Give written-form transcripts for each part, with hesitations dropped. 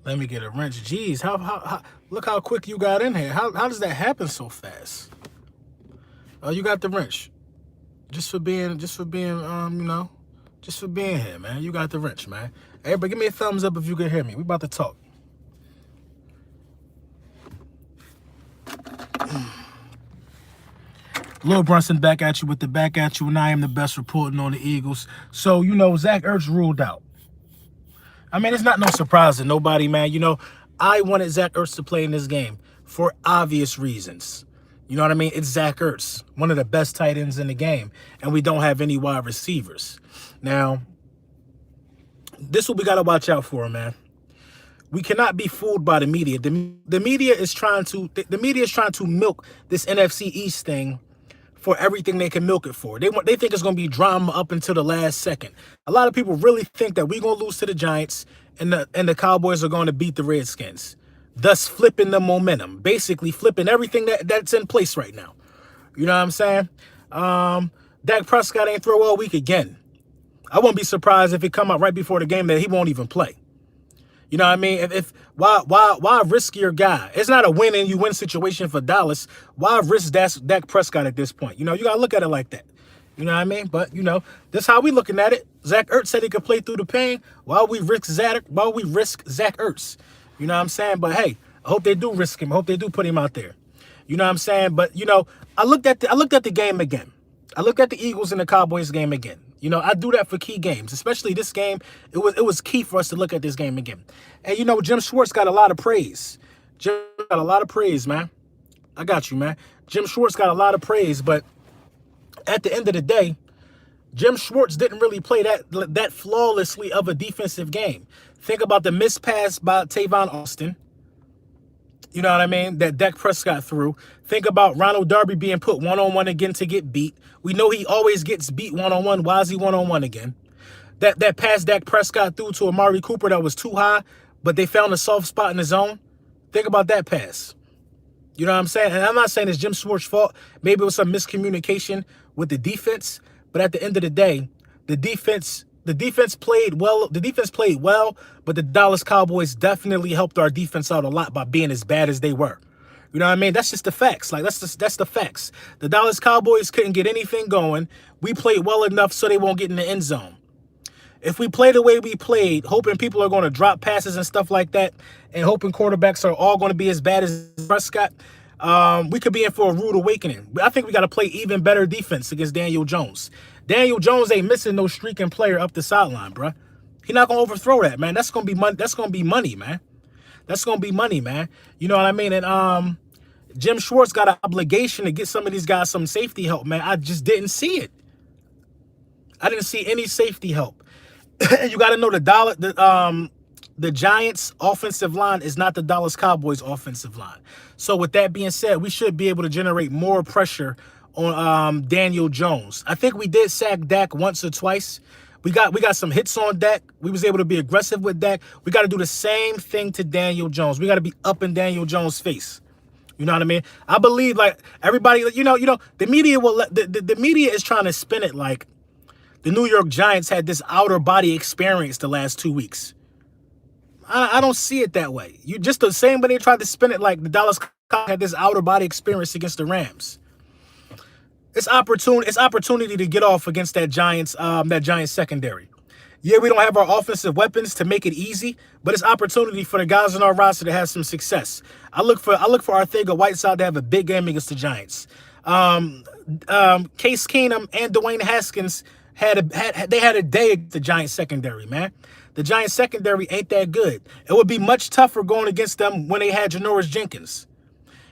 Let me get a wrench. Jeez, how look how quick you got in here. How does that happen so fast? Oh, you got the wrench. Just for being here, man. You got the wrench, man. Everybody, give me a thumbs up if you can hear me. We about to talk. Lil Brunson back at you with the back at you, and I am the best reporting on the Eagles. So, Zach Ertz ruled out. I mean, it's not no surprise to nobody, man. I wanted Zach Ertz to play in this game for obvious reasons. You know what I mean? It's Zach Ertz, one of the best tight ends in the game, and we don't have any wide receivers. Now, this is what we got to watch out for, man. We cannot be fooled by the media. The media is trying to milk this NFC East thing for everything they can milk it for. They think it's going to be drama up until the last second. A lot of people really think that we're going to lose to the Giants and the Cowboys are going to beat the Redskins, thus flipping the momentum, basically flipping everything that's in place right now. You know what I'm saying? Dak Prescott ain't throw all week again. I won't be surprised if it come out right before the game that he won't even play. You know what I mean? Why risk your guy? It's not a win-and-you-win situation for Dallas. Why risk Dak Prescott at this point? You got to look at it like that. You know what I mean? But, this is how we looking at it. Zach Ertz said he could play through the pain while we risk Zach Ertz. You know what I'm saying? But, hey, I hope they do risk him. I hope they do put him out there. You know what I'm saying? But, I looked at the game again. I looked at the Eagles and the Cowboys game again. I do that for key games, especially this game. It was key for us to look at this game again. And, Jim Schwartz got a lot of praise. Jim got a lot of praise, man. I got you, man. Jim Schwartz got a lot of praise, but at the end of the day, Jim Schwartz didn't really play that flawlessly of a defensive game. Think about the missed pass by Tavon Austin. You know what I mean? That Dak Prescott threw. Think about Ronald Darby being put one-on-one again to get beat. We know he always gets beat one-on-one. Why is he one-on-one again? That pass Dak Prescott threw to Amari Cooper that was too high, but they found a soft spot in the zone. Think about that pass. You know what I'm saying? And I'm not saying it's Jim Schwartz's fault. Maybe it was some miscommunication with the defense. But at the end of the day, the defense played well. The defense played well, but the Dallas Cowboys definitely helped our defense out a lot by being as bad as they were. You know what I mean? That's just the facts. That's the facts. The Dallas Cowboys couldn't get anything going. We played well enough so they won't get in the end zone. If we play the way we played, hoping people are going to drop passes and stuff like that, and hoping quarterbacks are all going to be as bad as Prescott, we could be in for a rude awakening. I think we got to play even better defense against Daniel Jones. Daniel Jones ain't missing no streaking player up the sideline, bruh. He's not going to overthrow that, man. That's going to be money. That's going to be money, man. That's going to be money, man. You know what I mean? And Jim Schwartz got an obligation to get some of these guys some safety help, man. I just didn't see it. I didn't see any safety help. You got to know the Giants' offensive line is not the Dallas Cowboys' offensive line. So with that being said, we should be able to generate more pressure on Daniel Jones. I think we did sack Dak once or twice. We got some hits on Dak. We was able to be aggressive with Dak. We got to do the same thing to Daniel Jones. We got to be up in Daniel Jones' face. You know what I mean? I believe like everybody, the media will the media is trying to spin it like the New York Giants had this outer body experience the last 2 weeks. I don't see it that way. You just the same way they tried to spin it like the Dallas Cowboys had this outer body experience against the Rams. It's opportunity to get off against that Giants secondary. Yeah, we don't have our offensive weapons to make it easy, but it's opportunity for the guys on our roster to have some success. I look for Arcega-Whiteside to have a big game against the Giants. Case Keenum and Dwayne Haskins had a day at the Giants secondary, man. The Giants secondary ain't that good. It would be much tougher going against them when they had Janoris Jenkins.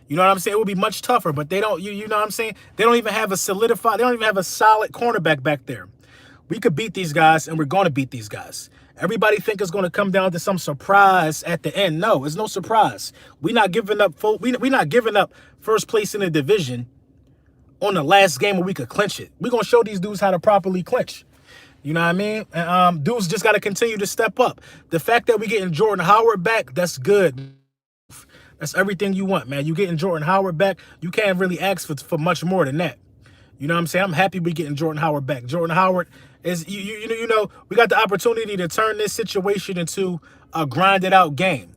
You know what I'm saying? It would be much tougher, but they don't. You know what I'm saying? They don't even have a solid cornerback back there. We could beat these guys, and we're going to beat these guys. Everybody think it's going to come down to some surprise at the end. No, it's no surprise. We're not giving up. We're not giving up first place in the division on the last game where we could clinch it. We're going to show these dudes how to properly clinch. You know what I mean? And dudes just got to continue to step up. The fact that we're getting Jordan Howard back, that's good. That's everything you want, man. You getting Jordan Howard back, you can't really ask for much more than that. You know what I'm saying? I'm happy we getting Jordan Howard back. Jordan Howard is, we got the opportunity to turn this situation into a grinded out game.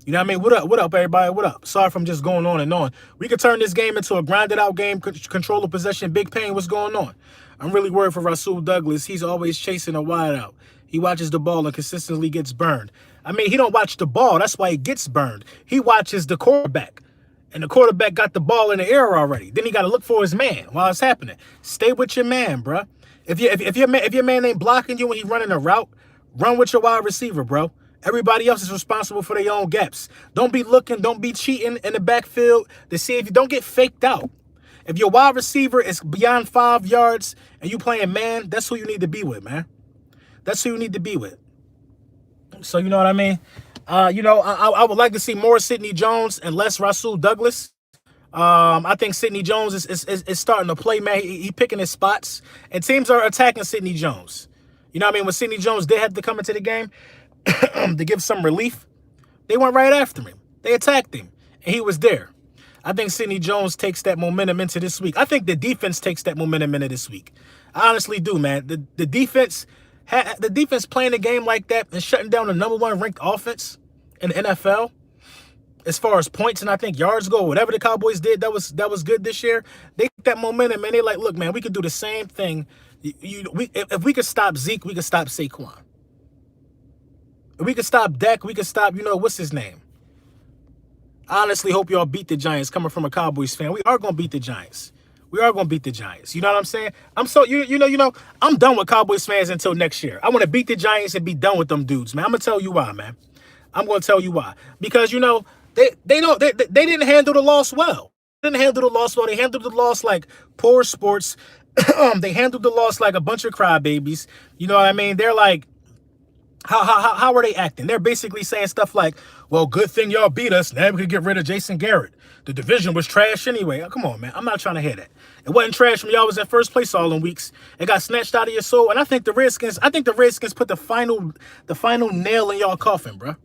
You know what I mean? What up, everybody? What up? Sorry if I'm just going on and on. We could turn this game into a grinded out game, control of possession, big pain. What's going on? I'm really worried for Rasul Douglas. He's always chasing a wide out. He watches the ball and consistently gets burned. I mean, he don't watch the ball. That's why he gets burned. He watches the quarterback. And the quarterback got the ball in the air already. Then he got to look for his man while it's happening. Stay with your man, bro. If your man ain't blocking you when he running a route, run with your wide receiver, bro. Everybody else is responsible for their own gaps. Don't be looking, don't be cheating in the backfield to see if you don't get faked out. If your wide receiver is beyond 5 yards and you playing man, that's who you need to be with, man. That's who you need to be with. So you know what I mean? I would like to see more Sidney Jones and less Rasul Douglas. I think Sidney Jones is starting to play, man. He picking his spots, and teams are attacking Sidney Jones. You know what I mean? When Sidney Jones did have to come into the game to give some relief, they went right after him. They attacked him, and he was there. I think Sidney Jones takes that momentum into this week. I think the defense takes that momentum into this week. I honestly do, man. The defense playing a game like that and shutting down the #1 ranked offense in the NFL, as far as points and I think yards go, whatever the Cowboys did, that was good this year. They took that momentum and they like, look, man, we could do the same thing. If we could stop Zeke, we could stop Saquon. If we could stop Dak, we could stop, what's his name? I honestly hope y'all beat the Giants. Coming from a Cowboys fan, we are gonna beat the Giants. We are gonna beat the Giants. You know what I'm saying? I'm so I'm done with Cowboys fans until next year. I want to beat the Giants and be done with them dudes, man. I'm gonna tell you why, man. I'm gonna tell you why. Because they didn't handle the loss well. They handled the loss like poor sports. They handled the loss like a bunch of crybabies. You know what I mean? They're like, how are they acting? They're basically saying stuff like, well, good thing y'all beat us. Now we could get rid of Jason Garrett. The division was trash anyway. Oh, come on, man. I'm not trying to hear that. It wasn't trash when y'all was in first place all in weeks. It got snatched out of your soul. And I think the Redskins put the final nail in y'all coffin, bro.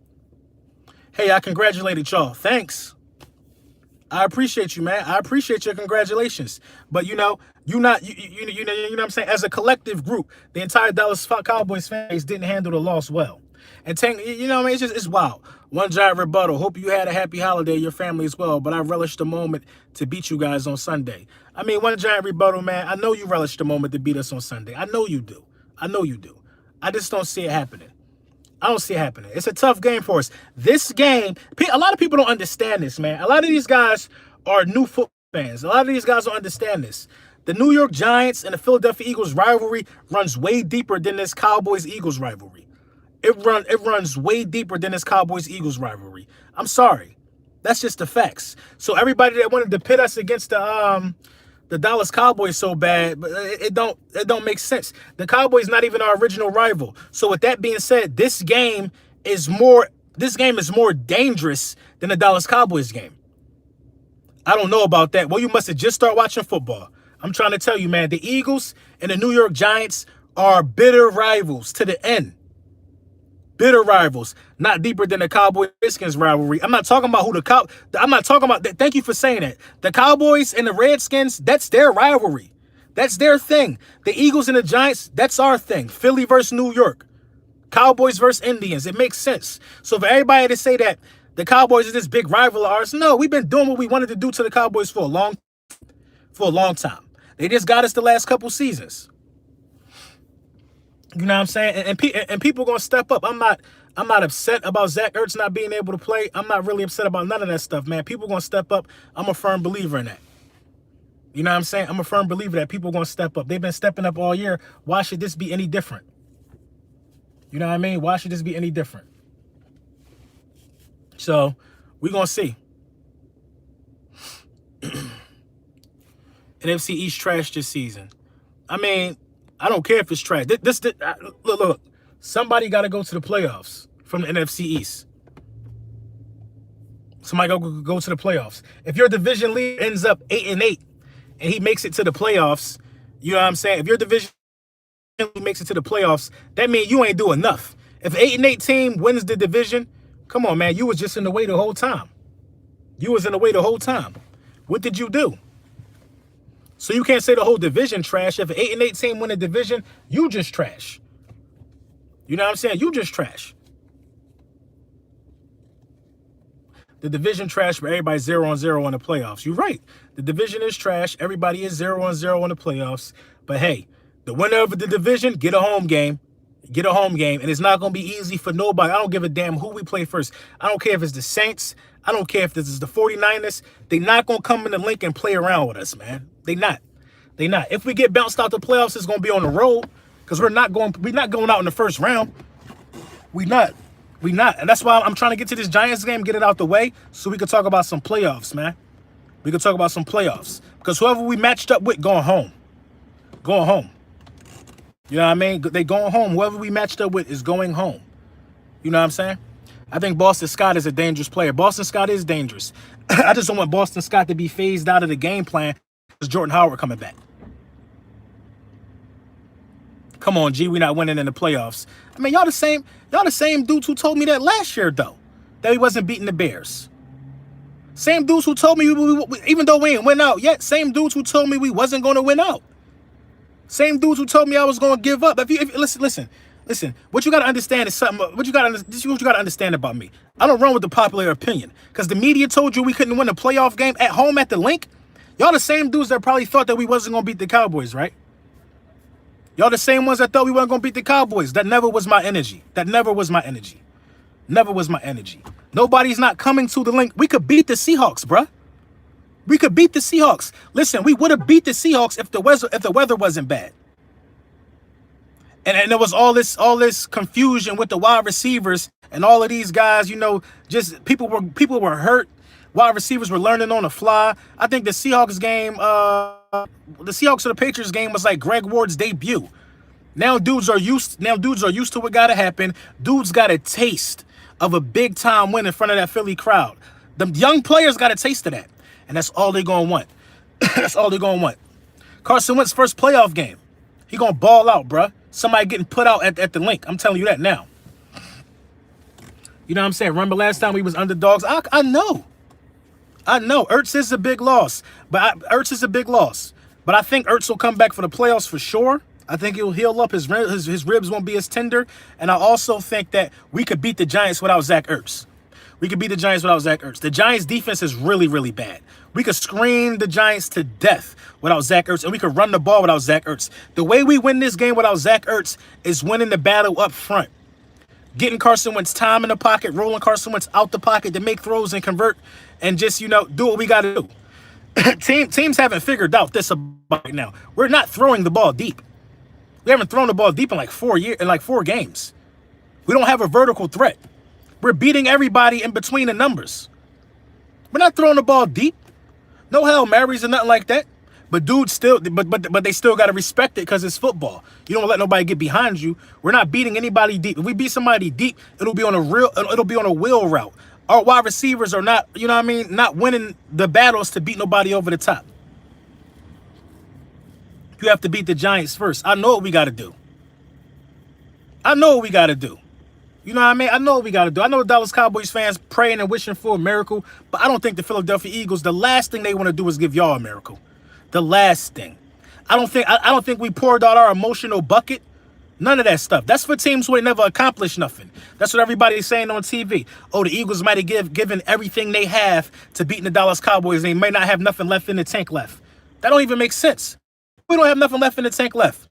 Hey, I congratulated y'all. Thanks. I appreciate you, man. I appreciate your congratulations. But you know what I'm saying? As a collective group, the entire Dallas Cowboys fan base didn't handle the loss well. And what I mean? It's wild. One giant rebuttal. Hope you had a happy holiday, your family as well. But I relished the moment to beat you guys on Sunday. I mean, one giant rebuttal, man. I know you relished the moment to beat us on Sunday. I know you do. I just don't see it happening. I don't see it happening. It's a tough game for us. This game, a lot of people don't understand this, man. A lot of these guys are new football fans. A lot of these guys don't understand this. The New York Giants and the Philadelphia Eagles rivalry runs way deeper than this Cowboys-Eagles rivalry. It runs way deeper than this Cowboys-Eagles rivalry. I'm sorry. That's just the facts. So everybody that wanted to pit us against the Dallas Cowboys so bad, but it don't make sense. The Cowboys not even our original rival. So with that being said, this game is more dangerous than the Dallas Cowboys game. I don't know about that. Well, you must have just started watching football. I'm trying to tell you, man, the Eagles and the New York Giants are bitter rivals to the end. Bitter rivals, not deeper than the Cowboys-Redskins rivalry. I'm not talking about thank you for saying that. The Cowboys and the Redskins, that's their rivalry. That's their thing. The Eagles and the Giants, that's our thing. Philly versus New York. Cowboys versus Indians. It makes sense. So for everybody to say that the Cowboys is this big rival of ours, no, we've been doing what we wanted to do to the Cowboys for a long time. They just got us the last couple seasons. You know what I'm saying? And people going to step up. I'm not upset about Zach Ertz not being able to play. I'm not really upset about none of that stuff, man. People going to step up. I'm a firm believer in that. You know what I'm saying? I'm a firm believer that people going to step up. They've been stepping up all year. Why should this be any different? You know what I mean? Why should this be any different? So, we're going to see. NFC East trash this season. I mean, I don't care if it's trash. Look. Somebody got to go to the playoffs from the NFC East. Somebody go to the playoffs. If your division lead ends up 8-8 and he makes it to the playoffs, you know what I'm saying? If your division makes it to the playoffs, that means you ain't do enough. If an 8-8 team wins the division, come on, man, you was just in the way the whole time. What did you do? So you can't say the whole division trash. If an 8-8 team win a division, you just trash. You know what I'm saying? You just trash. The division trash, but everybody's 0-0 in the playoffs. You're right. The division is trash. Everybody is 0-0 in the playoffs. But hey, the winner of the division, get a home game. Get a home game. And it's not going to be easy for nobody. I don't give a damn who we play first. I don't care if it's the Saints. I don't care if this is the 49ers. They're not going to come in the link and play around with us, man. They not. They not. If we get bounced out the playoffs, it's going to be on the road because we're not going out in the first round. We not. And that's why I'm trying to get to this Giants game, get it out the way so we can talk about some playoffs, man. We can talk about some playoffs because whoever we matched up with going home. Going home. You know what I mean? They going home. Whoever we matched up with is going home. You know what I'm saying? I think Boston Scott is a dangerous player. Boston Scott is dangerous. I just don't want Boston Scott to be phased out of the game plan because Jordan Howard coming back. Come on, G, we not winning in the playoffs. I mean, y'all the same dudes who told me that last year, though, that we wasn't beating the Bears. Same dudes who told me, even though we ain't win out yet, same dudes who told me we wasn't going to win out. Same dudes who told me I was going to give up. Listen. What you got to understand is something. What you got to understand about me. I don't run with the popular opinion because the media told you we couldn't win a playoff game at home at the Link. Y'all the same dudes that probably thought that we wasn't going to beat the Cowboys, right? Y'all the same ones that thought we weren't going to beat the Cowboys. That never was my energy. Never was my energy. Nobody's not coming to the Link. We could beat the Seahawks, bruh. We could beat the Seahawks. Listen, we would have beat the Seahawks if the weather wasn't bad. And there was all this confusion with the wide receivers and all of these guys, you know, just people were hurt. Wide receivers were learning on the fly. I think the Seahawks game, the Seahawks or the Patriots game was like Greg Ward's debut. Now dudes are used to what gotta happen. Dudes got a taste of a big time win in front of that Philly crowd. The young players got a taste of that. And that's all they're gonna want. That's all they're gonna want. Carson Wentz's first playoff game. He gonna ball out, bruh. Somebody getting put out at the Link. I'm telling you that now. You know what I'm saying? Remember last time we was underdogs? I know. Ertz is a big loss. But I think Ertz will come back for the playoffs for sure. I think he'll heal up. His ribs won't be as tender. And I also think that we could beat the Giants without Zach Ertz. The Giants' defense is really, really bad. We could screen the Giants to death without Zach Ertz, and we could run the ball without Zach Ertz. The way we win this game without Zach Ertz is winning the battle up front. Getting Carson Wentz time in the pocket, rolling Carson Wentz out the pocket to make throws and convert and just, you know, do what we got to do. Teams haven't figured out this about right now. We're not throwing the ball deep. We haven't thrown the ball deep in like 4 games. We don't have a vertical threat. We're beating everybody in between the numbers. We're not throwing the ball deep. No Hail Marys or nothing like that. But dudes still, but they still gotta respect it because it's football. You don't let nobody get behind you. We're not beating anybody deep. If we beat somebody deep, it'll be on a wheel route. Our wide receivers are not, you know what I mean, not winning the battles to beat nobody over the top. You have to beat the Giants first. I know what we gotta do. You know what I mean? I know what we got to do. I know the Dallas Cowboys fans praying and wishing for a miracle, but I don't think the Philadelphia Eagles, the last thing they want to do is give y'all a miracle. The last thing. I don't think we poured out our emotional bucket. None of that stuff. That's for teams who ain't never accomplished nothing. That's what everybody's saying on TV. Oh, the Eagles might have given everything they have to beating the Dallas Cowboys. They may not have nothing left in the tank left. That don't even make sense. We don't have nothing left in the tank left.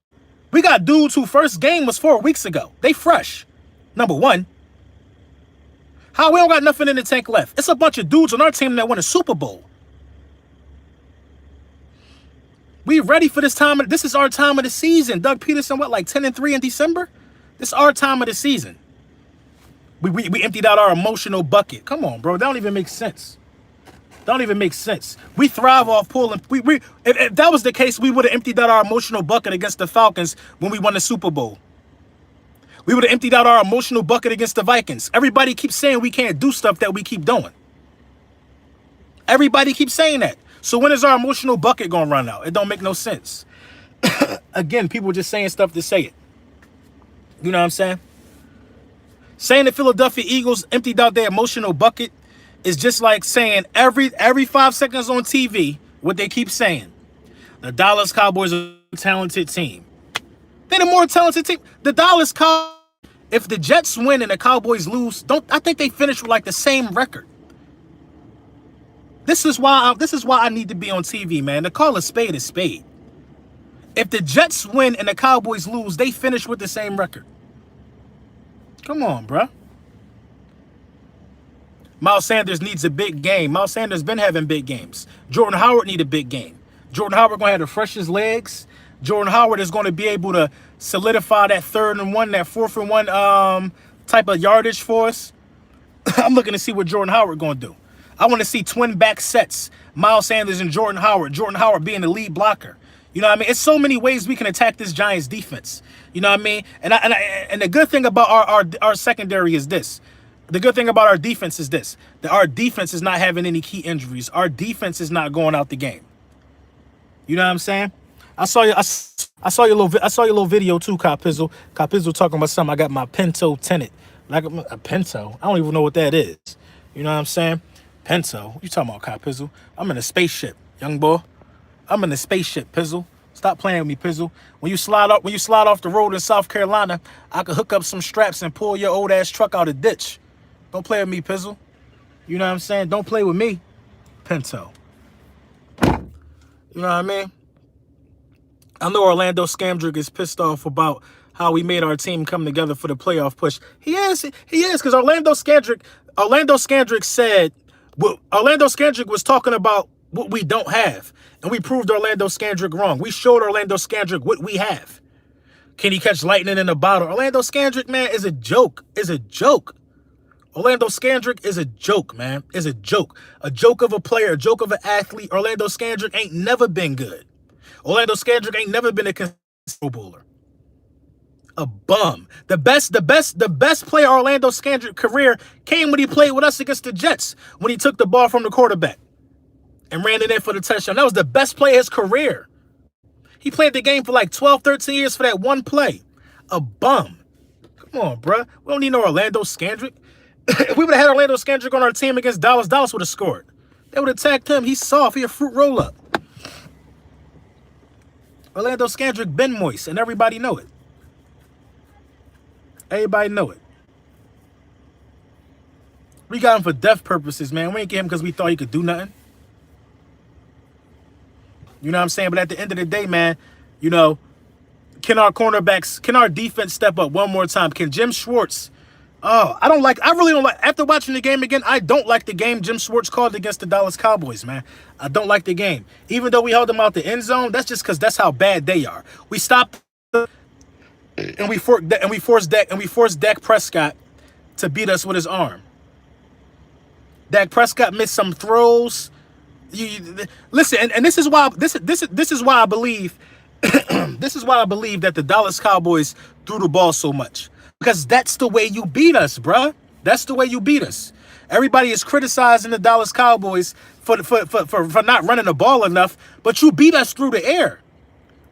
We got dudes who first game was 4 weeks ago. They fresh. Number one, how we don't got nothing in the tank left? It's a bunch of dudes on our team that won a Super Bowl. We ready for this time. This is our time of the season. Doug Peterson, like 10-3 in December? This is our time of the season. We emptied out our emotional bucket. Come on, bro. That don't even make sense. We thrive off pulling. If that was the case, we would have emptied out our emotional bucket against the Falcons when we won the Super Bowl. We would have emptied out our emotional bucket against the Vikings. Everybody keeps saying we can't do stuff that we keep doing. Everybody keeps saying that. So when is our emotional bucket going to run out? It don't make no sense. Again, people just saying stuff to say it. You know what I'm saying? Saying the Philadelphia Eagles emptied out their emotional bucket is just like saying every 5 seconds on TV what they keep saying. The Dallas Cowboys are a talented team. They're the more talented team. The Dallas Cowboys, if the Jets win and the Cowboys lose, I think they finish with like the same record. This is why I need to be on TV, man. To call a spade a spade. If the Jets win and the Cowboys lose, they finish with the same record. Come on, bruh. Miles Sanders needs a big game. Miles Sanders been having big games. Jordan Howard need a big game. Jordan Howard going to have the freshest legs. Jordan Howard is going to be able to solidify that 3rd and 1, that 4th and 1 type of yardage for us. I'm looking to see what Jordan Howard going to do. I want to see twin back sets. Miles Sanders and Jordan Howard. Jordan Howard being the lead blocker. You know what I mean? It's so many ways we can attack this Giants defense. You know what I mean? And the good thing about our secondary is this. The good thing about our defense is this. That our defense is not having any key injuries. Our defense is not going out the game. You know what I'm saying? I saw your little video too, Capizzle. Capizzle talking about something. I got my Pinto tenant. Like a Pinto. I don't even know what that is. You know what I'm saying? Pinto. You talking about, Capizzle? I'm in a spaceship, young boy. I'm in a spaceship, Pizzle. Stop playing with me, Pizzle. When you slide off the road in South Carolina, I could hook up some straps and pull your old ass truck out of the ditch. Don't play with me, Pizzle. You know what I'm saying? Don't play with me, Pinto. You know what I mean? I know Orlando Scandrick is pissed off about how we made our team come together for the playoff push. He is, because Orlando Scandrick said, well, Orlando Scandrick was talking about what we don't have, and we proved Orlando Scandrick wrong. We showed Orlando Scandrick what we have. Can he catch lightning in a bottle? Orlando Scandrick, man, is a joke. Is a joke. Orlando Scandrick is a joke, man. Is a joke. A joke of a player, a joke of an athlete. Orlando Scandrick ain't never been good. Orlando Scandrick ain't never been a Pro Bowler. A bum. The best player Orlando Scandrick career came when he played with us against the Jets, when he took the ball from the quarterback and ran it in for the touchdown. That was the best play of his career. He played the game for like 12, 13 years for that one play. A bum. Come on, bruh. We don't need no Orlando Scandrick. If we would have had Orlando Scandrick on our team against Dallas, Dallas would have scored. They would have attacked him. He's soft. He a fruit roll-up. Orlando Scandrick been moist, and everybody know it. Everybody know it. We got him for depth purposes, man. We ain't get him because we thought he could do nothing. You know what I'm saying? But at the end of the day, man, you know, can our defense step up one more time? Can Jim Schwartz... Oh, I really don't like, after watching the game again, I don't like the game Jim Schwartz called against the Dallas Cowboys, man. I don't like the game. Even though we held them out the end zone, that's just because that's how bad they are. We stopped and we forced Dak Prescott to beat us with his arm. Dak Prescott missed some throws. Listen, and this is why I believe this is why I believe that the Dallas Cowboys threw the ball so much. Because that's the way you beat us, bruh. That's the way you beat us. Everybody is criticizing the Dallas Cowboys for not running the ball enough, but you beat us through the air.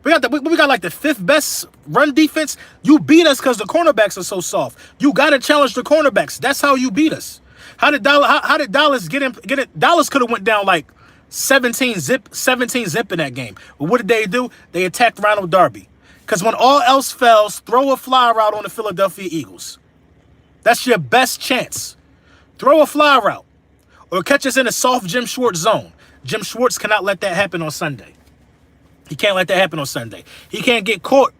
We got like the 5th best run defense. You beat us because the cornerbacks are so soft. You got to challenge the cornerbacks. That's how you beat us. How did Dallas get it? Dallas could have went down like 17 zip in that game. But what did they do? They attacked Ronald Darby. Because when all else fails, throw a fly route on the Philadelphia Eagles. That's your best chance. Throw a fly route. Or catch us in a soft Jim Schwartz zone. Jim Schwartz cannot let that happen on Sunday. He can't let that happen on Sunday. He can't get caught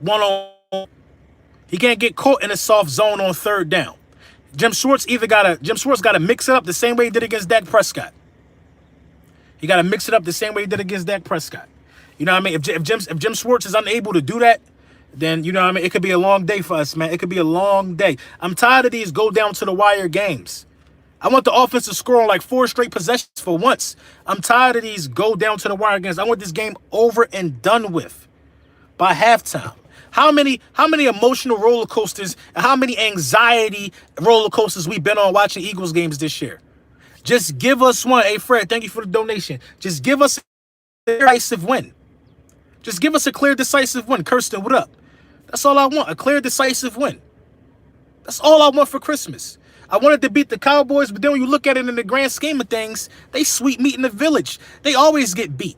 He can't get caught in a soft zone on 3rd down. Jim Schwartz got to mix it up the same way he did against Dak Prescott. He got to mix it up the same way he did against Dak Prescott. You know what I mean? If Jim Schwartz is unable to do that, then, you know what I mean, it could be a long day for us, man. It could be a long day. I'm tired of these go down to the wire games. I want the offense to score on like 4 straight possessions for once. I'm tired of these go down to the wire games. I want this game over and done with by halftime. How many emotional roller coasters and how many anxiety roller coasters we've been on watching Eagles games this year? Just give us one. Hey, Fred, thank you for the donation. Just give us a decisive win. Just give us a clear, decisive win. Kirsten, what up? That's all I want, a clear, decisive win. That's all I want for Christmas. I wanted to beat the Cowboys, but then when you look at it in the grand scheme of things, they sweep meat in the village. They always get beat.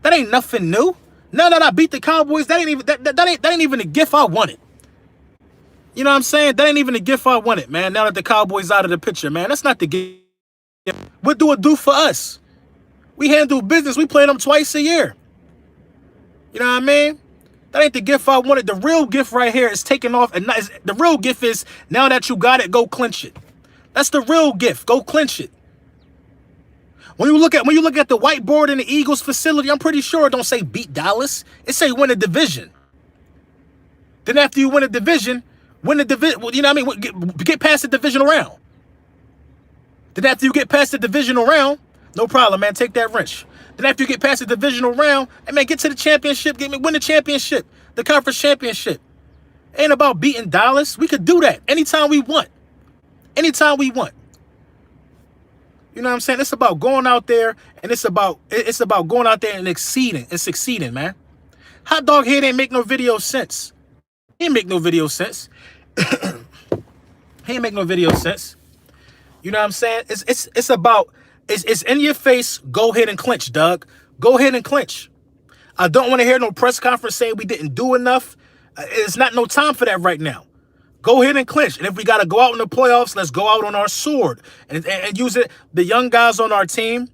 That ain't nothing new. Now that I beat the Cowboys, that ain't even a gift I wanted. You know what I'm saying? That ain't even a gift I wanted, man. Now that the Cowboys out of the picture, man, that's not the gift. What do it do for us? We handle business. We play them twice a year. You know what I mean? That ain't the gift I wanted. The real gift right here is taking off. And the real gift is, now that you got it, go clinch it. That's the real gift. Go clinch it. When you look at the whiteboard in the Eagles facility, I'm pretty sure it don't say beat Dallas. It say win a division. Then after you win a division, you know what I mean? Get past the divisional round. Then after you get past the divisional round, no problem, man. Take that wrench. Then after you get past the divisional round, hey, man, get to the championship. Win the championship, the conference championship. Ain't about beating Dallas. We could do that anytime we want. Anytime we want. You know what I'm saying? It's about going out there, and it's about going out there and succeeding, man. Hot Dog Head ain't make no video sense. He ain't make no video sense. He ain't make no video sense. You know what I'm saying? It's about it's in your face. Go ahead and clinch, Doug. Go ahead and clinch. I don't want to hear no press conference saying we didn't do enough. It's not no time for that right now. Go ahead and clinch. And if we got to go out in the playoffs, let's go out on our sword and use it. The young guys on our team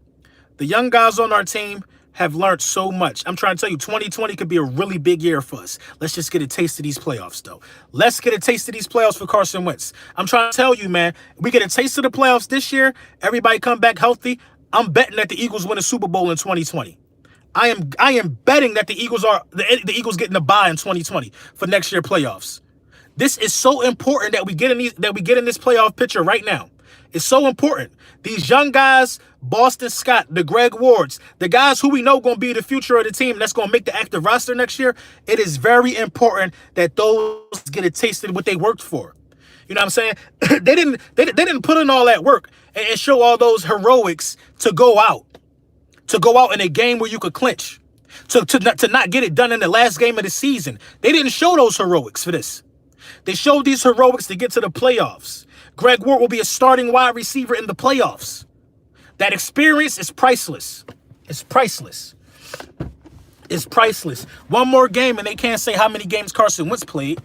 have learned so much. I'm trying to tell you, 2020 could be a really big year for us. Let's just get a taste of these playoffs, though. Let's get a taste of these playoffs for Carson Wentz. I'm trying to tell you, man, we get a taste of the playoffs this year. Everybody come back healthy. I'm betting that the Eagles win a Super Bowl in 2020. I am betting that the Eagles getting a bye in 2020 for next year playoffs. This is so important that we get in this playoff picture right now. It's so important. These young guys, Boston Scott, the Greg Wards, the guys who we know going to be the future of the team that's going to make the active roster next year, it is very important that those get a taste of what they worked for. You know what I'm saying? They didn't put in all that work and show all those heroics to go out in a game where you could clinch, to not get it done in the last game of the season. They didn't show those heroics for this. They showed these heroics to get to the playoffs. Greg Ward will be a starting wide receiver in the playoffs. That experience is priceless. It's priceless. It's priceless. One more game and they can't say how many games Carson Wentz played.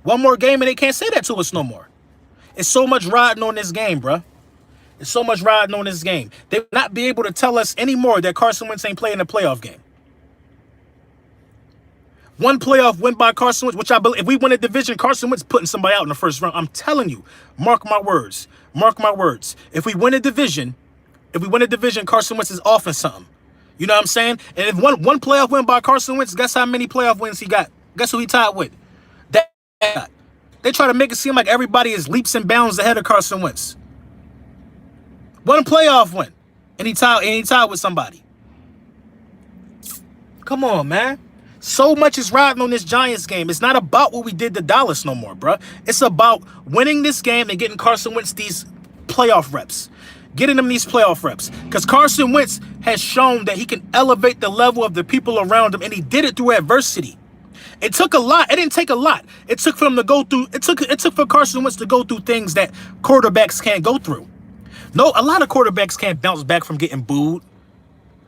One more game and they can't say that to us no more. It's so much riding on this game, bruh. It's so much riding on this game. They will not be able to tell us anymore that Carson Wentz ain't playing a playoff game. One playoff win by Carson Wentz, which I believe, if we win a division, Carson Wentz putting somebody out in the first round. I'm telling you, mark my words. Mark my words. If we win a division, Carson Wentz is off in something. You know what I'm saying? And if one playoff win by Carson Wentz, guess how many playoff wins he got? Guess who he tied with? That. They try to make it seem like everybody is leaps and bounds ahead of Carson Wentz. One playoff win, and he tied with somebody. Come on, man. So much is riding on this Giants game. It's not about what we did to Dallas no more, bro. It's about winning this game and getting Carson Wentz these playoff reps. Getting him these playoff reps. Because Carson Wentz has shown that he can elevate the level of the people around him, and he did it through adversity. It took a lot. It didn't take a lot. It took for him to go through. It took for Carson Wentz to go through things that quarterbacks can't go through. No, a lot of quarterbacks can't bounce back from getting booed.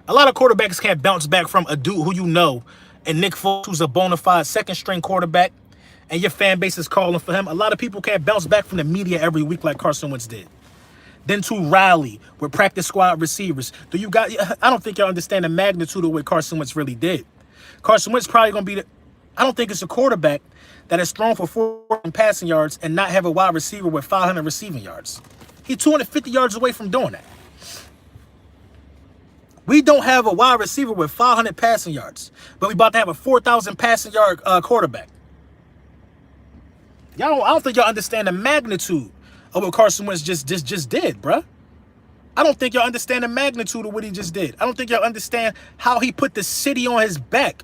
A lot of quarterbacks can't bounce back from a dude who you know, and Nick Foles, who's a bona fide second-string quarterback, and your fan base is calling for him. A lot of people can't bounce back from the media every week like Carson Wentz did. Then to rally with practice squad receivers. I don't think y'all understand the magnitude of what Carson Wentz really did. Carson Wentz probably going to be I don't think it's a quarterback that has thrown for 400 passing yards and not have a wide receiver with 500 receiving yards. He's 250 yards away from doing that. We don't have a wide receiver with 500 passing yards, but we about to have a 4,000 passing yard quarterback. I don't think y'all understand the magnitude of what Carson Wentz just did, bruh. I don't think y'all understand the magnitude of what he just did. I don't think y'all understand how he put the city on his back.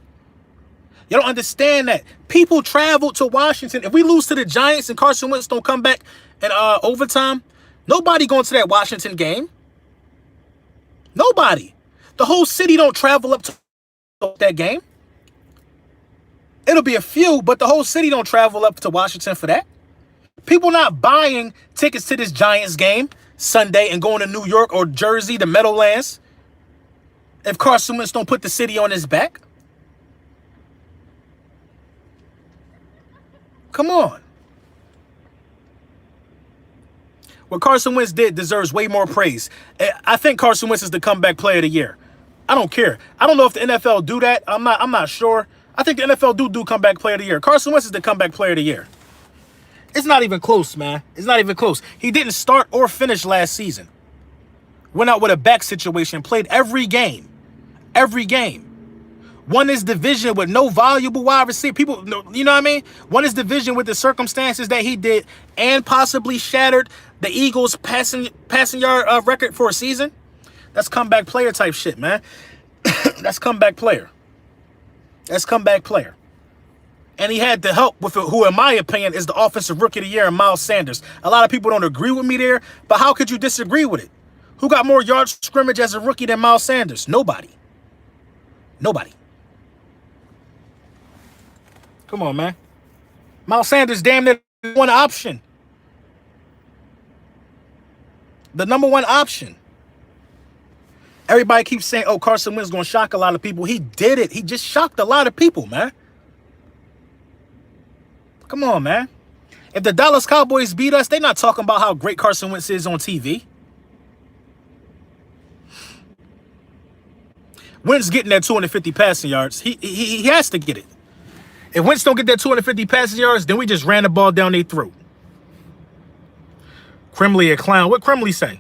Y'all don't understand that. People traveled to Washington. If we lose to the Giants and Carson Wentz don't come back in overtime, nobody going to that Washington game. Nobody. The whole city don't travel up to that game. It'll be a few, but the whole city don't travel up to Washington for that. People not buying tickets to this Giants game Sunday and going to New York or Jersey, the Meadowlands, if Carson Wentz don't put the city on his back. Come on. What Carson Wentz did deserves way more praise. I think Carson Wentz is the comeback player of the year. I don't care. I don't know if the NFL do that. I'm not sure. I think the NFL do comeback player of the year. Carson Wentz is the comeback player of the year. It's not even close, man. It's not even close. He didn't start or finish last season. Went out with a back situation, played every game. Every game. Won his division with no valuable wide receiver. People, you know what I mean? Won his division with the circumstances that he did and possibly shattered the Eagles' passing yard record for a season. That's comeback player type shit, man. That's comeback player. That's comeback player. And he had the help with who, in my opinion, is the offensive rookie of the year, Miles Sanders. A lot of people don't agree with me there, but how could you disagree with it? Who got more yards scrimmage as a rookie than Miles Sanders? Nobody. Nobody. Come on, man. Miles Sanders damn near one option. The number one option. Everybody keeps saying, oh, Carson Wentz is going to shock a lot of people. He did it. He just shocked a lot of people, man. Come on, man. If the Dallas Cowboys beat us, they're not talking about how great Carson Wentz is on TV. Wentz getting that 250 passing yards. He has to get it. If Wentz don't get that 250 passing yards, then we just ran the ball down their throat. Kremley a clown. What Kremley say?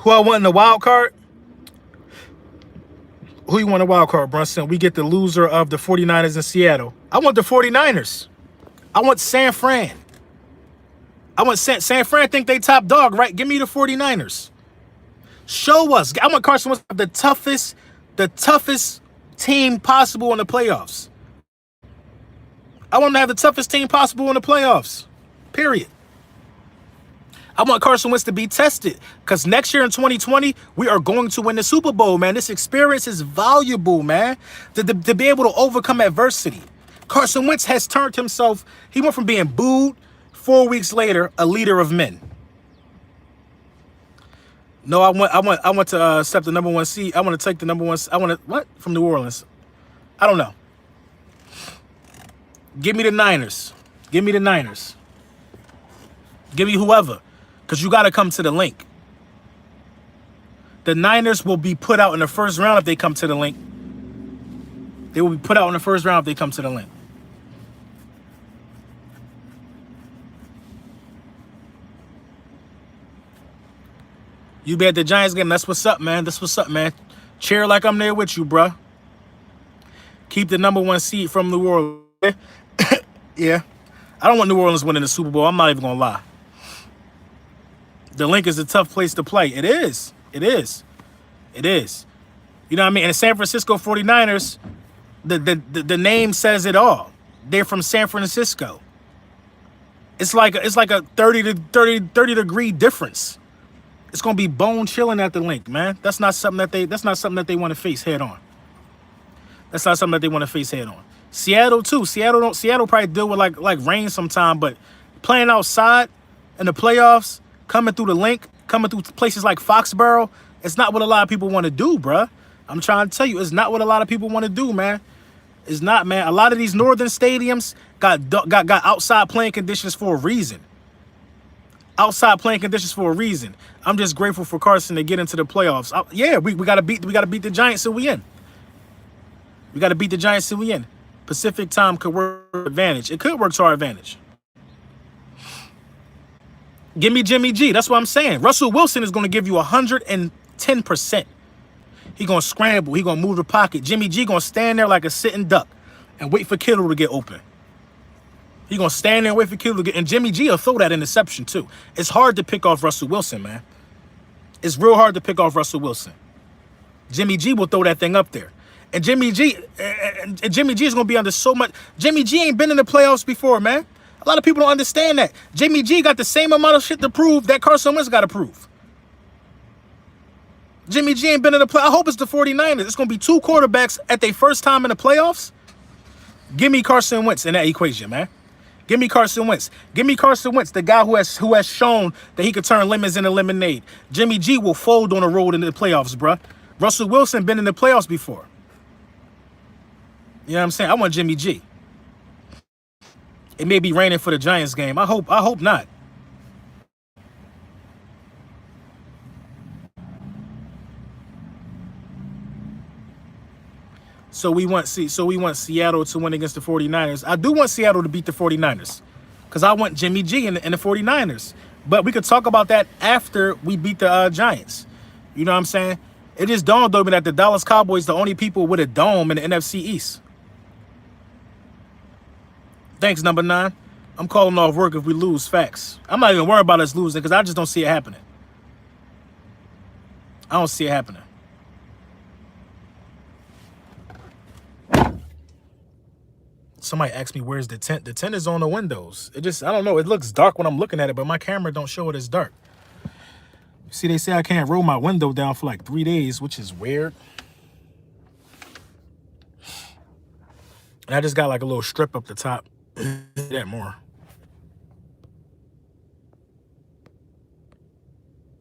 Who I want in the wild card? Who you want a wild card, Brunson? We get the loser of the 49ers in Seattle. I want the 49ers. I want San Fran. I want San Fran think they top dog, right? Give me the 49ers. Show us. I want Carson Wentz the toughest team possible in the playoffs. I want him to have the toughest team possible in the playoffs. Period. I want Carson Wentz to be tested because next year in 2020, we are going to win the Super Bowl, man. This experience is valuable, man, to be able to overcome adversity. Carson Wentz has turned himself. He went from being booed 4 weeks later, a leader of men. No, I want to accept the number one seed. I want to take the number one. I want to what from New Orleans? I don't know. Give me the Niners. Give me the Niners. Give me whoever. Because you got to come to the link. The Niners will be put out in the first round if they come to the link. They will be put out in the first round if they come to the link. You be at the Giants game. That's what's up, man. That's what's up, man. Cheer like I'm there with you, bruh. Keep the number one seed from New Orleans. Yeah. I don't want New Orleans winning the Super Bowl. I'm not even going to lie. The link is a tough place to play. It is. It is. It is. You know what I mean? And the San Francisco 49ers, the name says it all. They're from San Francisco. It's like a 30 degree difference. It's gonna be bone chilling at the link, man. That's not something that they want to face head on. That's not something that they want to face head on. Seattle too. Seattle probably deal with like rain sometime, but playing outside in the playoffs, coming through the link, coming through places like Foxborough, it's not what a lot of people want to do, bruh. I'm trying to tell you, it's not what a lot of people want to do, man. It's not, man. A lot of these northern stadiums got outside playing conditions for a reason. Outside playing conditions for a reason. I'm just grateful for Carson to get into the playoffs. Yeah, we gotta beat the Giants so we in. We gotta beat the Giants so we in. Pacific time could work to our advantage. It could work to our advantage. Give me Jimmy G. That's what I'm saying. Russell Wilson is going to give you 110%. He going to scramble. He going to move the pocket. Jimmy G going to stand there like a sitting duck and wait for Kittle to get open. He going to stand there and wait for Kittle to get... And Jimmy G will throw that interception, too. It's hard to pick off Russell Wilson, man. It's real hard to pick off Russell Wilson. Jimmy G will throw that thing up there. And Jimmy G is going to be under so much... Jimmy G ain't been in the playoffs before, man. A lot of people don't understand that. Jimmy G got the same amount of shit to prove that Carson Wentz got to prove. Jimmy G ain't been in the play. I hope it's the 49ers. It's going to be two quarterbacks at their first time in the playoffs. Give me Carson Wentz in that equation, man. Give me Carson Wentz. Give me Carson Wentz, the guy who has shown that he could turn lemons into lemonade. Jimmy G will fold on the road into the playoffs, bruh. Russell Wilson been in the playoffs before. You know what I'm saying? I want Jimmy G. It may be raining for the Giants game. I hope not. So we want Seattle to win against the 49ers. I do want Seattle to beat the 49ers because I want Jimmy G in the 49ers. But we could talk about that after we beat the Giants. You know what I'm saying? It just dawned on me that the Dallas Cowboys the only people with a dome in the NFC East. Thanks, number 9. I'm calling off work if we lose. Facts. I'm not even worried about us losing because I just don't see it happening. I don't see it happening. Somebody asked me, where's the tent? The tent is on the windows. I don't know. It looks dark when I'm looking at it, but my camera don't show it as dark. See, they say I can't roll my window down for like 3 days, which is weird. And I just got like a little strip up the top. That more.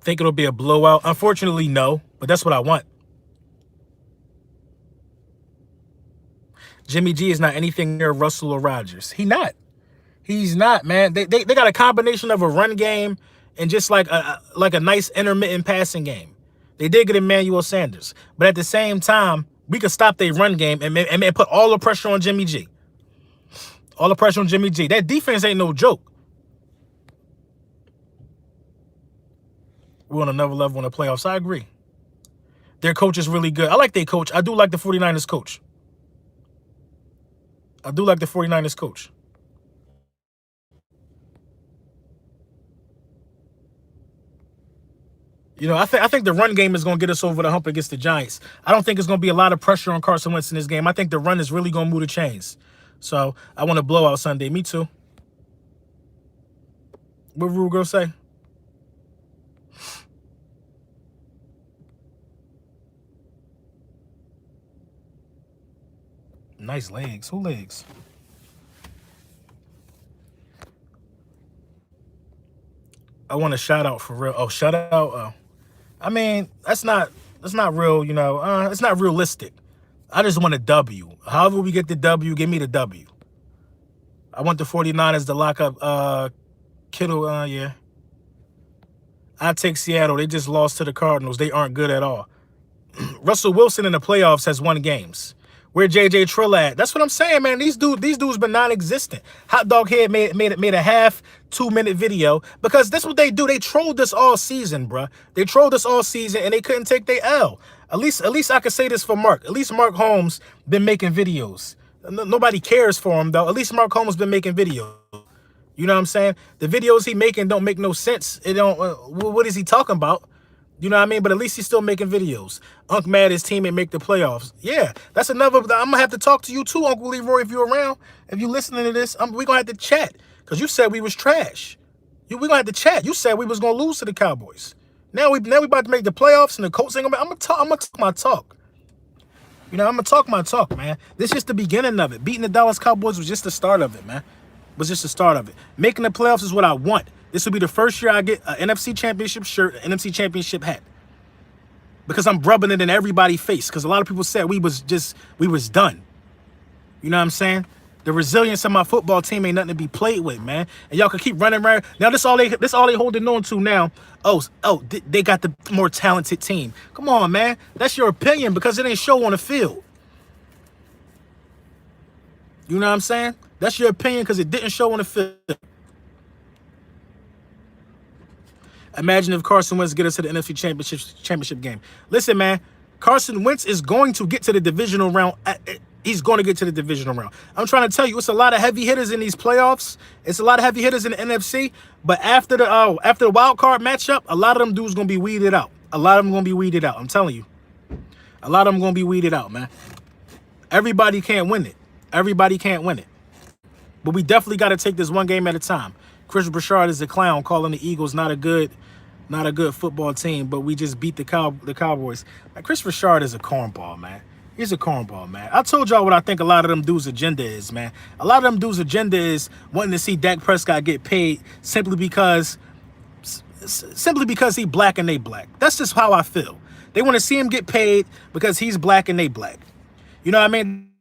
Think it'll be a blowout? Unfortunately, no, but that's what I want. Jimmy G is not anything near Russell or Rodgers. He's not, man. They got a combination of a run game and just like a nice intermittent passing game. They did get Emmanuel Sanders, but at the same time, we could stop their run game and put all the pressure on Jimmy G. All the pressure on Jimmy G. That defense ain't no joke. We're on another level in the playoffs. I agree. Their coach is really good. I like their coach. I do like the 49ers coach. I do like the 49ers coach. You know, I think the run game is going to get us over the hump against the Giants. I don't think it's going to be a lot of pressure on Carson Wentz in this game. I think the run is really going to move the chains. So I want to blow out Sunday. Me too. What Rule Girl say? Nice legs. Who legs? I want a shout out for real. Oh, shout out. Oh. I mean, that's not real, you know. It's not realistic. I just want a W. However we get the W, give me the W. I want the 49ers to lock up Kittle. Yeah. I take Seattle. They just lost to the Cardinals. They aren't good at all. Russell Wilson in the playoffs has won games. Where JJ Trill at? That's what I'm saying, man. These dudes been non-existent. Hot Dog Head made a half 2-minute video because that's what they do. They trolled us all season, bruh. They trolled us all season and they couldn't take their L. At least I could say this for Mark. At least Mark Holmes been making videos. Nobody cares for him though. At least Mark Holmes been making videos. You know what I'm saying? The videos he making don't make no sense. It don't. What is he talking about? You know what I mean? But at least he's still making videos. Unc mad his team and make the playoffs. Yeah, that's another. I'm going to have to talk to you too, Uncle Leroy, if you're around. If you're listening to this, we're going to have to chat. Because you said we was trash. We're going to have to chat. You said we was going to lose to the Cowboys. Now we about to make the playoffs and the Colts ain't going to I'm going to talk my talk. You know, I'm going to talk my talk, man. This is just the beginning of it. Beating the Dallas Cowboys was just the start of it, man. Was just the start of it. Making the playoffs is what I want. This will be the first year I get an NFC Championship shirt, an NFC Championship hat. Because I'm rubbing it in everybody's face. Because a lot of people said we was done. You know what I'm saying? The resilience of my football team ain't nothing to be played with, man. And y'all can keep running around. Now this all they holding on to now. Oh, they got the more talented team. Come on, man. That's your opinion because it ain't show on the field. You know what I'm saying? That's your opinion because it didn't show on the field. Imagine if Carson Wentz get us to the NFC championship game. Listen, man, Carson Wentz is going to get to the divisional round. He's going to get to the divisional round. I'm trying to tell you, it's a lot of heavy hitters in these playoffs. It's a lot of heavy hitters in the NFC. But after the wild card matchup, a lot of them dudes going to be weeded out. A lot of them going to be weeded out. I'm telling you. A lot of them going to be weeded out, man. Everybody can't win it. Everybody can't win it. But we definitely got to take this one game at a time. Chris Broussard is a clown, calling the Eagles not a good football team, but we just beat the Cowboys. Like, Chris Broussard is a cornball, man. He's a cornball, man. I told y'all what I think a lot of them dudes' agenda is, man. A lot of them dudes' agenda is wanting to see Dak Prescott get paid simply because he black and they black. That's just how I feel. They want to see him get paid because he's black and they black. You know what I mean?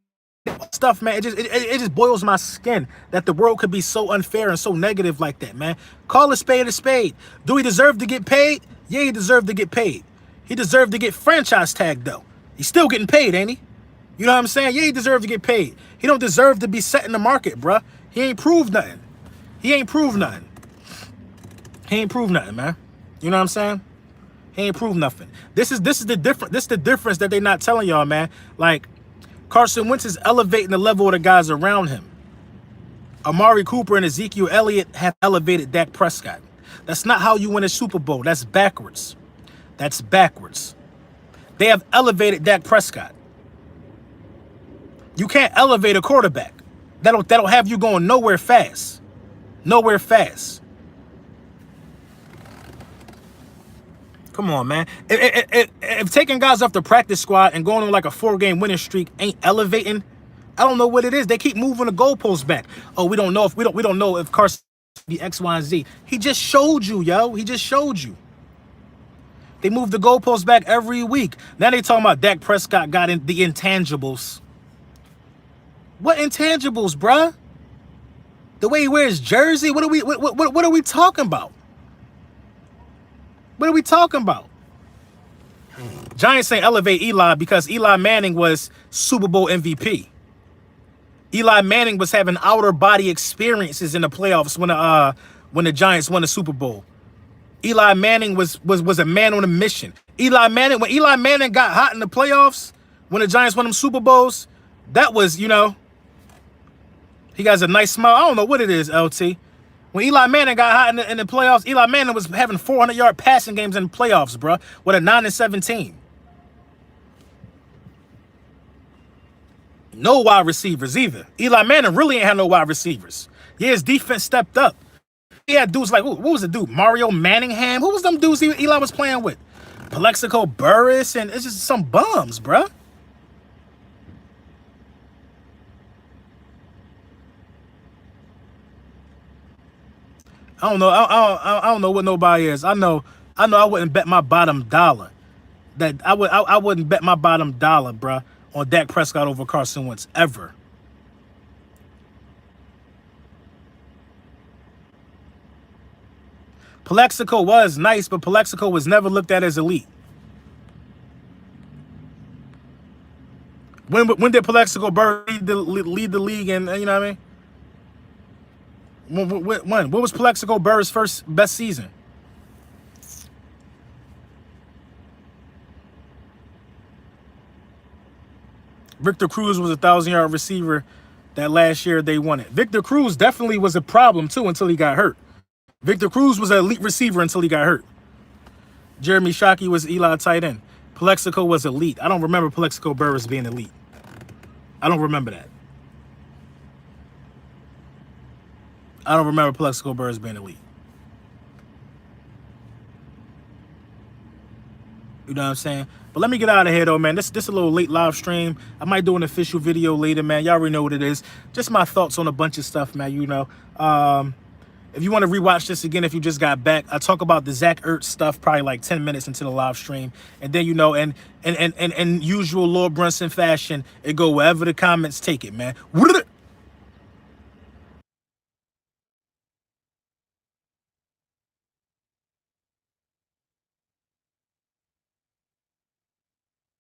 stuff, man. It just boils my skin that the world could be so unfair and so negative like that, man. Call a spade a spade. Do he deserve to get paid? Yeah, he deserved to get paid. He deserved to get franchise tagged, though. He's still getting paid, ain't he? You know what I'm saying? Yeah, he deserved to get paid. He don't deserve to be set in the market, bruh. He ain't proved nothing. He ain't proved nothing. He ain't proved nothing, man. You know what I'm saying? He ain't proved nothing. This is the difference that they're not telling y'all, man. Like, Carson Wentz is elevating the level of the guys around him. Amari Cooper and Ezekiel Elliott have elevated Dak Prescott. That's not how you win a Super Bowl. That's backwards. That's backwards. They have elevated Dak Prescott. You can't elevate a quarterback. That'll have you going nowhere fast. Nowhere fast. Come on, man. If taking guys off the practice squad and going on like a 4-game winning streak ain't elevating, I don't know what it is. They keep moving the goalposts back. Oh, we don't know if Carson be X, Y, and Z. He just showed you, yo. He just showed you. They move the goalposts back every week. Now they talking about Dak Prescott got in the intangibles. What intangibles, bruh? The way he wears jersey. What are we talking about? What are we talking about? Giants ain't elevate Eli because Eli Manning was Super Bowl MVP. Eli Manning was having outer body experiences in the playoffs when the Giants won the Super Bowl. Eli Manning was a man on a mission. When Eli Manning got hot in the playoffs, when the Giants won them Super Bowls, that was, you know, he got a nice smile. I don't know what it is, LT. When Eli Manning got hot in the playoffs, Eli Manning was having 400-yard passing games in the playoffs, bro, with a 9-17. No wide receivers either. Eli Manning really ain't had no wide receivers. Yeah, his defense stepped up. He had dudes like, what was the dude? Mario Manningham? Who was them dudes Eli was playing with? Plexico Burris, and it's just some bums, bro. I don't know. I don't know what nobody is. I know. I wouldn't bet my bottom dollar that I wouldn't bet my bottom dollar, bruh, on Dak Prescott over Carson Wentz ever. Plexico was nice, but Plexico was never looked at as elite. When did Plexico lead the league? And you know what I mean? When? What was Plexico Burr's first best season? Victor Cruz was a 1,000-yard receiver that last year they won it. Victor Cruz definitely was a problem too until he got hurt. Victor Cruz was an elite receiver until he got hurt. Jeremy Shockey was Eli tight end. Plexico was elite. I don't remember Plexico Burress being elite. I don't remember that. I don't remember Plexico Burress being elite. You know what I'm saying? But let me get out of here, though, man. This a little late live stream. I might do an official video later, man. Y'all already know what it is. Just my thoughts on a bunch of stuff, man. You know, if you want to rewatch this again, if you just got back, I talk about the Zach Ertz stuff probably like 10 minutes into the live stream. And then, you know, and usual Lord Brunson fashion, it go wherever the comments take it, man.